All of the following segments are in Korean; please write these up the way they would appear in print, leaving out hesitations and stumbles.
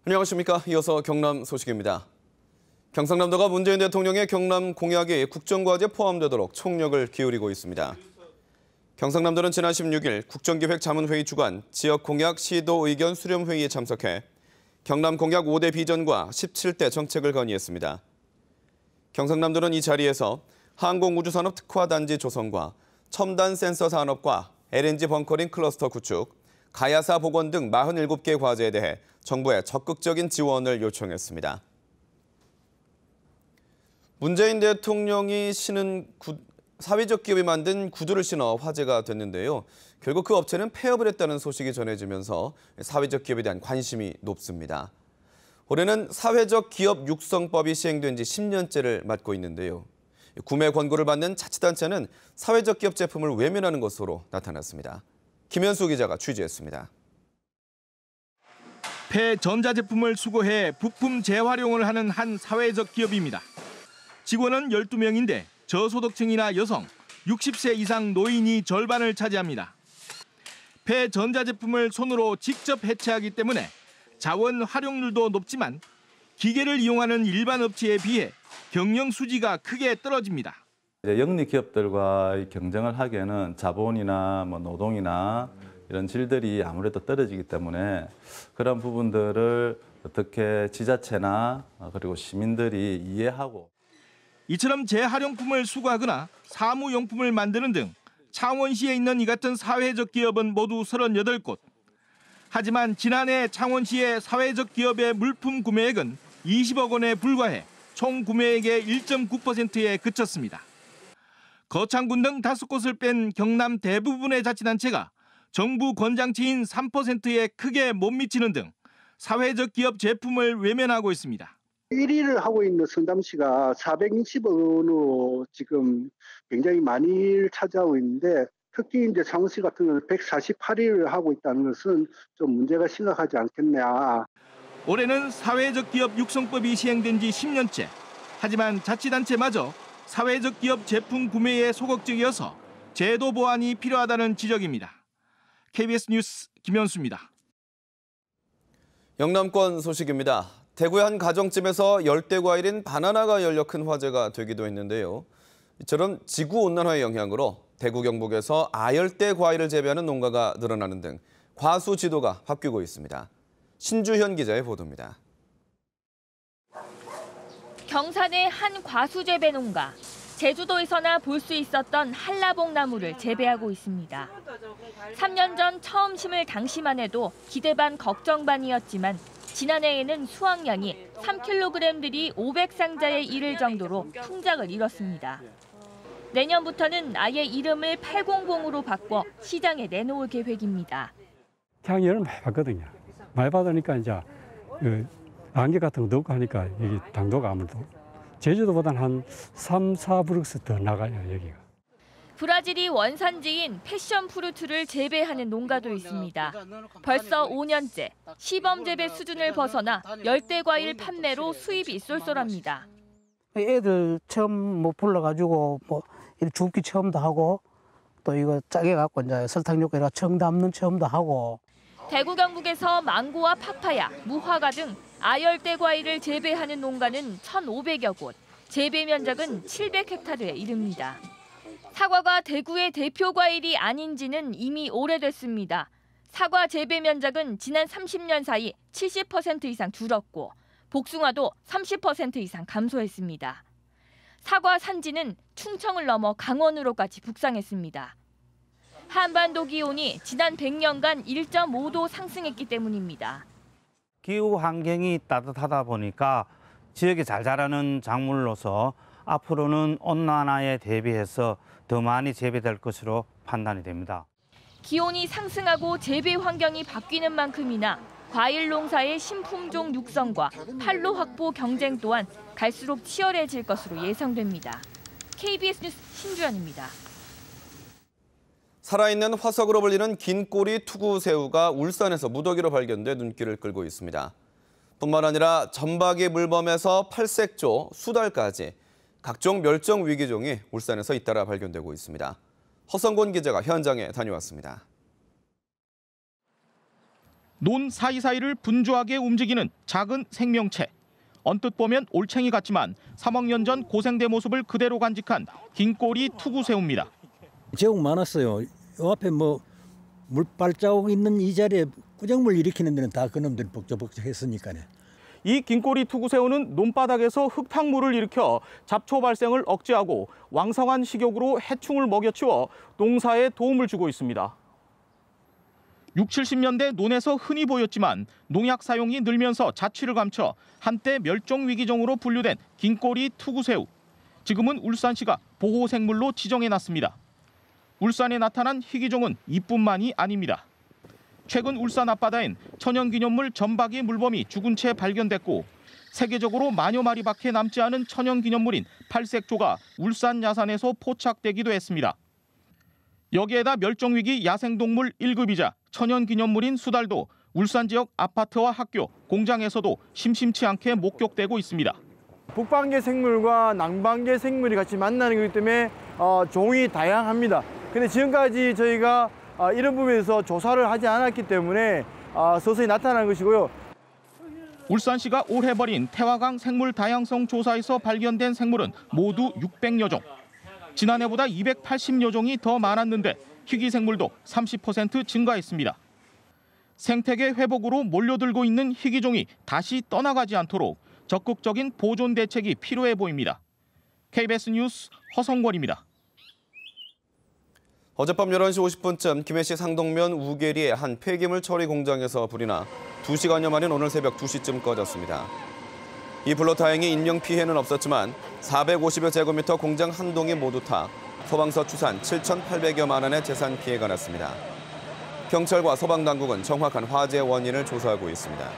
안녕하십니까. 이어서 경남 소식입니다. 경상남도가 문재인 대통령의 경남 공약이 국정과제에 포함되도록 총력을 기울이고 있습니다. 경상남도는 지난 16일 국정기획자문회의 주관 지역 공약 시도 의견 수렴회의에 참석해 경남 공약 5대 비전과 17대 정책을 건의했습니다. 경상남도는 이 자리에서 항공우주산업 특화단지 조성과 첨단 센서 산업과 LNG 벙커링 클러스터 구축, 가야사 복원 등 47개 과제에 대해 정부에 적극적인 지원을 요청했습니다. 문재인 대통령이 신은 사회적 기업이 만든 구두를 신어 화제가 됐는데요. 결국 그 업체는 폐업을 했다는 소식이 전해지면서 사회적 기업에 대한 관심이 높습니다. 올해는 사회적 기업 육성법이 시행된 지 10년째를 맞고 있는데요. 구매 권고를 받는 자치단체는 사회적 기업 제품을 외면하는 것으로 나타났습니다. 김현수 기자가 취재했습니다. 폐 전자제품을 수거해 부품 재활용을 하는 한 사회적 기업입니다. 직원은 12명인데 저소득층이나 여성, 60세 이상 노인이 절반을 차지합니다. 폐 전자제품을 손으로 직접 해체하기 때문에 자원 활용률도 높지만 기계를 이용하는 일반 업체에 비해 경영 수지가 크게 떨어집니다. 영리 기업들과 경쟁을 하기에는 자본이나 노동이나 이런 질들이 아무래도 떨어지기 때문에 그런 부분들을 어떻게 지자체나 그리고 시민들이 이해하고 이처럼 재활용품을 수거하거나 사무용품을 만드는 등 창원시에 있는 이 같은 사회적 기업은 모두 38곳. 하지만 지난해 창원시의 사회적 기업의 물품 구매액은 20억 원에 불과해 총 구매액의 1.9%에 그쳤습니다. 거창군 등 5곳을 뺀 경남 대부분의 자치단체가 정부 권장치인 3%에 크게 못 미치는 등 사회적 기업 제품을 외면하고 있습니다. 1위를 하고 있는 성남시가 460억 원으로 지금 굉장히 많이 차지하고 있는데 특히 이제 창원시 같은 경우는 148위를 하고 있다는 것은 좀 문제가 심각하지 않겠냐. 올해는 사회적 기업 육성법이 시행된 지 10년째. 하지만 자치단체마저 사회적 기업 제품 구매에 소극적이어서 제도 보완이 필요하다는 지적입니다. KBS 뉴스 김현수입니다. 영남권 소식입니다. 대구의 한 가정집에서 열대과일인 바나나가 열려 큰 화제가 되기도 했는데요. 이처럼 지구온난화의 영향으로 대구 경북에서 아열대 과일을 재배하는 농가가 늘어나는 등 과수 지도가 바뀌고 있습니다. 신주현 기자의 보도입니다. 경산의 한 과수 재배 농가. 제주도에서나 볼 수 있었던 한라봉나무를 재배하고 있습니다. 3년 전 처음 심을 당시만 해도 기대 반 걱정 반이었지만 지난해에는 수확량이 3kg들이 500상자에 이를 정도로 풍작을 이뤘습니다. 내년부터는 아예 이름을 800으로 바꿔 시장에 내놓을 계획입니다. 향연을 많이 받거든요. 많이 받으니까 이제 안개 같은 거 넣고 하니까 여기 당도가 아무래도 제주도보다는 한 3, 4브룩스 더 나가요, 여기가. 브라질이 원산지인 패션 프루트를 재배하는 농가도 있습니다. 벌써 5년째 시범 재배 수준을 벗어나 열대과일 판매로 수입이 쏠쏠합니다. 애들 처음 불러가지고 줍기 처음도 하고 또 이거 짜게 갖고 이제 설탕 넣고 청 담는 처음도 하고. 대구 경북에서 망고와 파파야, 무화과 등 아열대 과일을 재배하는 농가는 1,500여 곳, 재배 면적은 700헥타르에 이릅니다. 사과가 대구의 대표 과일이 아닌지는 이미 오래됐습니다. 사과 재배 면적은 지난 30년 사이 70% 이상 줄었고 복숭아도 30% 이상 감소했습니다. 사과 산지는 충청을 넘어 강원으로까지 북상했습니다. 한반도 기온이 지난 100년간 1.5도 상승했기 때문입니다. 기후 환경이 따뜻하다 보니까 지역에 잘 자라는 작물로서 앞으로는 온난화에 대비해서 더 많이 재배될 것으로 판단이 됩니다. 기온이 상승하고 재배 환경이 바뀌는 만큼이나 과일 농사의 신품종 육성과 판로 확보 경쟁 또한 갈수록 치열해질 것으로 예상됩니다. KBS 뉴스 신주연입니다. 살아있는 화석으로 불리는 긴 꼬리 투구새우가 울산에서 무더기로 발견돼 눈길을 끌고 있습니다. 뿐만 아니라 점박이 물범에서 팔색조, 수달까지 각종 멸종 위기종이 울산에서 잇따라 발견되고 있습니다. 허성곤 기자가 현장에 다녀왔습니다. 논 사이사이를 분주하게 움직이는 작은 생명체. 언뜻 보면 올챙이 같지만 3억 년 전 고생대 모습을 그대로 간직한 긴꼬리 투구새우입니다. 제목 많았어요. 요 앞에 뭐 물발자국 있는 이 자리에 꾸정물 일으키는 데는 다 그놈들이 복잡복잡했으니까요. 이 긴꼬리 투구새우는 논바닥에서 흙탕물을 일으켜 잡초 발생을 억제하고 왕성한 식욕으로 해충을 먹여치워 농사에 도움을 주고 있습니다. 60, 70년대 논에서 흔히 보였지만 농약 사용이 늘면서 자취를 감춰 한때 멸종위기종으로 분류된 긴꼬리 투구새우. 지금은 울산시가 보호생물로 지정해놨습니다. 울산에 나타난 희귀종은 이뿐만이 아닙니다. 최근 울산 앞바다엔 천연기념물 점박이 물범이 죽은 채 발견됐고 세계적으로 만여 마리밖에 남지 않은 천연기념물인 팔색조가 울산 야산에서 포착되기도 했습니다. 여기에다 멸종위기 야생동물 1급이자 천연기념물인 수달도 울산 지역 아파트와 학교, 공장에서도 심심치 않게 목격되고 있습니다. 북방계 생물과 남방계 생물이 같이 만나는 거기 때문에 종이 다양합니다. 근데 지금까지 저희가 이런 부분에서 조사를 하지 않았기 때문에 서서히 나타나는 것이고요. 울산시가 올해 벌인 태화강 생물 다양성 조사에서 발견된 생물은 모두 600여 종. 지난해보다 280여 종이 더 많았는데 희귀 생물도 30% 증가했습니다. 생태계 회복으로 몰려들고 있는 희귀종이 다시 떠나가지 않도록 적극적인 보존 대책이 필요해 보입니다. KBS 뉴스 허성권입니다. 어젯밤 11시 50분쯤 김해시 상동면 우계리의 한 폐기물 처리 공장에서 불이 나 2시간여 만인 오늘 새벽 2시쯤 꺼졌습니다. 이 불로 다행히 인명 피해는 없었지만 450여 제곱미터 공장 한 동이 모두 타 소방서 추산 7,800여만 원의 재산 피해가 났습니다. 경찰과 소방당국은 정확한 화재 원인을 조사하고 있습니다.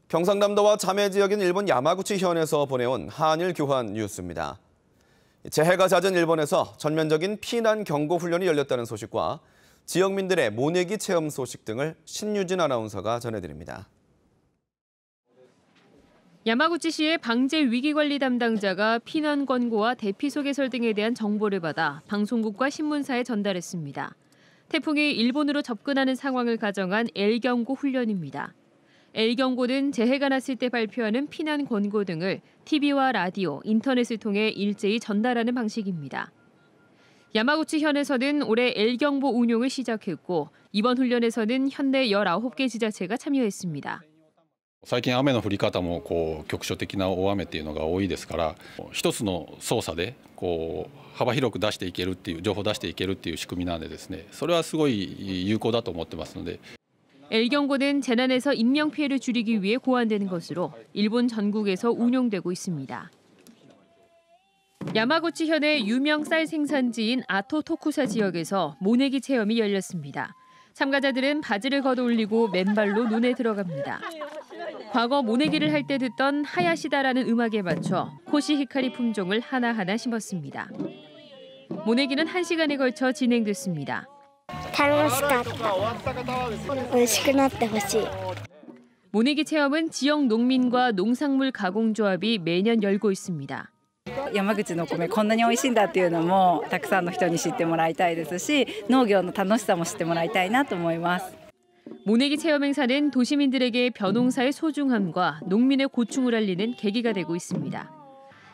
경상남도와 자매 지역인 일본 야마구치 현에서 보내온 한일 교환 뉴스입니다. 재해가 잦은 일본에서 전면적인 피난 경고 훈련이 열렸다는 소식과 지역민들의 모내기 체험 소식 등을 신유진 아나운서가 전해드립니다. 야마구치시의 방재 위기관리 담당자가 피난 권고와 대피 소개설 등에 대한 정보를 받아 방송국과 신문사에 전달했습니다. 태풍이 일본으로 접근하는 상황을 가정한 L경고 훈련입니다. L경고는 재해가 났을 때 발표하는 피난 권고 등을 TV와 라디오, 인터넷을 통해 일제히 전달하는 방식입니다. 야마구치 현에서는 올해 L경보 운용을 시작했고 이번 훈련에서는 현내 19개 지자체가 참여했습니다. 最近雨の降り方も局所的な大雨っていうのが多いですから一つの操作で幅広く出していけるっていう情報を出していけるっていう仕組みなんでですねそれはすごい有効だと思ってますので L경고는 재난에서 인명피해를 줄이기 위해 고안되는 것으로 일본 전국에서 운용되고 있습니다. 야마구치 현의 유명 쌀 생산지인 아토 토쿠사 지역에서 모내기 체험이 열렸습니다. 참가자들은 바지를 걷어올리고 맨발로 논에 들어갑니다. 과거 모내기를 할 때 듣던 하야시다라는 음악에 맞춰 코시히카리 품종을 하나하나 심었습니다. 모내기는 1시간에 걸쳐 진행됐습니다. 楽しかった。美味しくなってほしい。 모내기 체험은 지역 농민과 농산물 가공조합이 매년 열고 있습니다. 山口の米こんなに美味しいんだっていうのもたくさんの人に知ってもらいたいですし農業の楽しさも知ってもらいたいなと思います。 모내기 체험 행사는 도시민들에게 벼농사의 소중함과 농민의 고충을 알리는 계기가 되고 있습니다.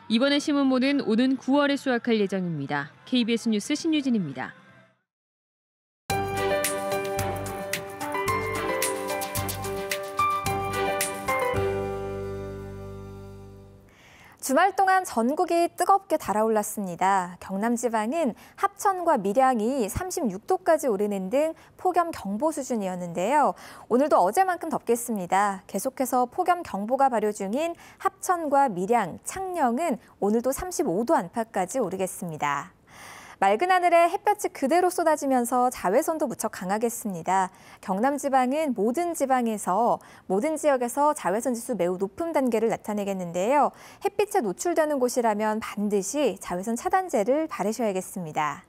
이번에 심은 모는 오는 9월에 수확할 예정입니다. KBS 뉴스 신유진입니다. 주말 동안 전국이 뜨겁게 달아올랐습니다. 경남 지방은 합천과 밀양이 36도까지 오르는 등 폭염 경보 수준이었는데요. 오늘도 어제만큼 덥겠습니다. 계속해서 폭염 경보가 발효 중인 합천과 밀양, 창녕은 오늘도 35도 안팎까지 오르겠습니다. 맑은 하늘에 햇볕이 그대로 쏟아지면서 자외선도 무척 강하겠습니다. 경남 지방은 모든 지역에서 자외선 지수 매우 높은 단계를 나타내겠는데요. 햇빛에 노출되는 곳이라면 반드시 자외선 차단제를 바르셔야겠습니다.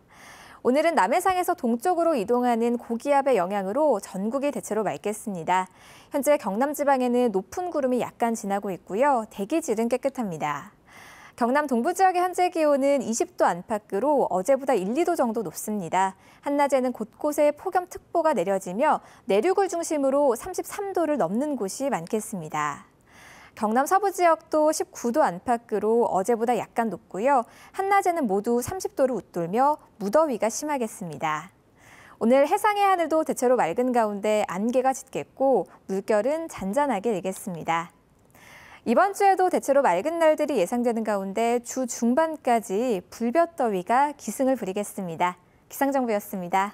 오늘은 남해상에서 동쪽으로 이동하는 고기압의 영향으로 전국이 대체로 맑겠습니다. 현재 경남 지방에는 높은 구름이 약간 지나고 있고요. 대기질은 깨끗합니다. 경남 동부 지역의 현재 기온은 20도 안팎으로 어제보다 1, 2도 정도 높습니다. 한낮에는 곳곳에 폭염특보가 내려지며 내륙을 중심으로 33도를 넘는 곳이 많겠습니다. 경남 서부 지역도 19도 안팎으로 어제보다 약간 높고요. 한낮에는 모두 30도를 웃돌며 무더위가 심하겠습니다. 오늘 해상의 하늘도 대체로 맑은 가운데 안개가 짙겠고 물결은 잔잔하게 일겠습니다. 이번 주에도 대체로 맑은 날들이 예상되는 가운데 주 중반까지 불볕더위가 기승을 부리겠습니다. 기상정보였습니다.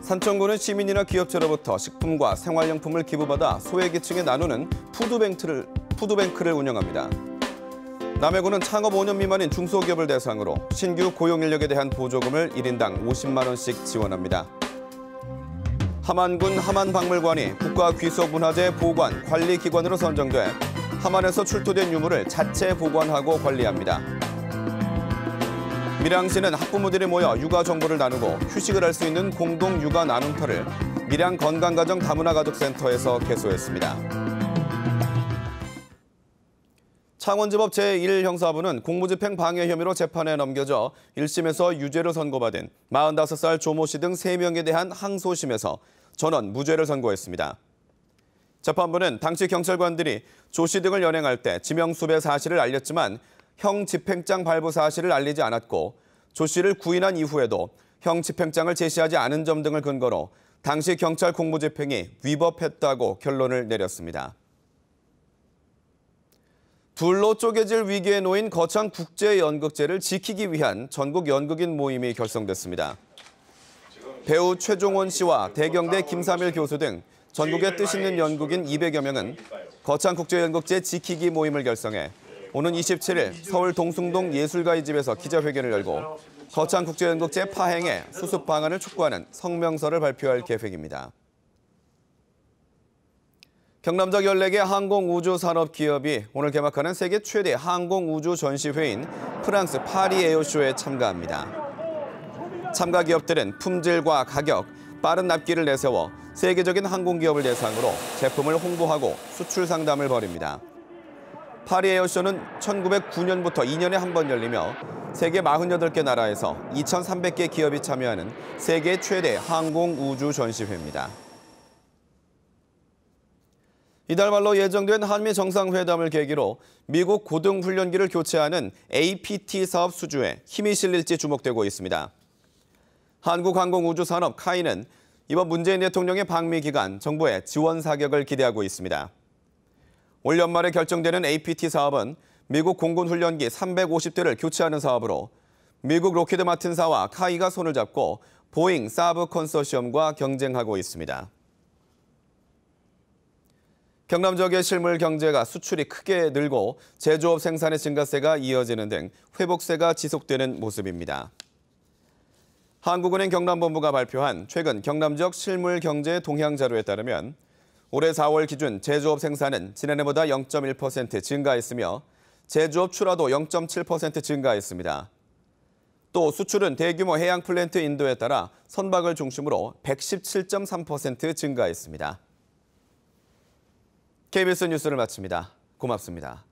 산청구는 시민이나 기업체로부터 식품과 생활용품을 기부받아 소외계층에 나누는 푸드뱅크를 운영합니다. 남해군은 창업 5년 미만인 중소기업을 대상으로 신규 고용 인력에 대한 보조금을 1인당 50만 원씩 지원합니다. 함안군 함안박물관이 국가귀속문화재 보관 관리기관으로 선정돼 함안에서 출토된 유물을 자체 보관하고 관리합니다. 밀양시는 학부모들이 모여 육아 정보를 나누고 휴식을 할 수 있는 공동 육아 나눔터를 밀양 건강가정 다문화가족센터에서 개소했습니다. 창원지법 제1형사부는 공무집행 방해 혐의로 재판에 넘겨져 1심에서 유죄를 선고받은 45살 조모 씨 등 3명에 대한 항소심에서 전원 무죄를 선고했습니다. 재판부는 당시 경찰관들이 조 씨 등을 연행할 때 지명수배 사실을 알렸지만 형 집행장 발부 사실을 알리지 않았고 조 씨를 구인한 이후에도 형 집행장을 제시하지 않은 점 등을 근거로 당시 경찰 공무집행이 위법했다고 결론을 내렸습니다. 둘로 쪼개질 위기에 놓인 거창국제연극제를 지키기 위한 전국 연극인 모임이 결성됐습니다. 배우 최종원 씨와 대경대 김삼일 교수 등 전국에 뜻 있는 연극인 200여 명은 거창국제연극제 지키기 모임을 결성해 오는 27일 서울 동숭동 예술가의 집에서 기자회견을 열고 거창국제연극제 파행의 수습 방안을 촉구하는 성명서를 발표할 계획입니다. 경남적 14개 항공우주산업기업이 오늘 개막하는 세계 최대 항공우주 전시회인 프랑스 파리 에어쇼에 참가합니다. 참가 기업들은 품질과 가격, 빠른 납기를 내세워 세계적인 항공기업을 대상으로 제품을 홍보하고 수출 상담을 벌입니다. 파리 에어쇼는 1909년부터 2년에 한 번 열리며 세계 48개 나라에서 2,300개 기업이 참여하는 세계 최대 항공우주 전시회입니다. 이달 말로 예정된 한미 정상회담을 계기로 미국 고등훈련기를 교체하는 APT 사업 수주에 힘이 실릴지 주목되고 있습니다. 한국항공우주산업 카이는 이번 문재인 대통령의 방미 기간 정부의 지원 사격을 기대하고 있습니다. 올 연말에 결정되는 APT 사업은 미국 공군훈련기 350대를 교체하는 사업으로 미국 로키드 마틴사와 카이가 손을 잡고 보잉 사브 컨소시엄과 경쟁하고 있습니다. 경남 지역의 실물 경제가 수출이 크게 늘고 제조업 생산의 증가세가 이어지는 등 회복세가 지속되는 모습입니다. 한국은행 경남본부가 발표한 최근 경남 지역 실물 경제 동향 자료에 따르면 올해 4월 기준 제조업 생산은 지난해보다 0.1% 증가했으며 제조업 출하도 0.7% 증가했습니다. 또 수출은 대규모 해양 플랜트 인도에 따라 선박을 중심으로 117.3% 증가했습니다. KBS 뉴스를 마칩니다. 고맙습니다.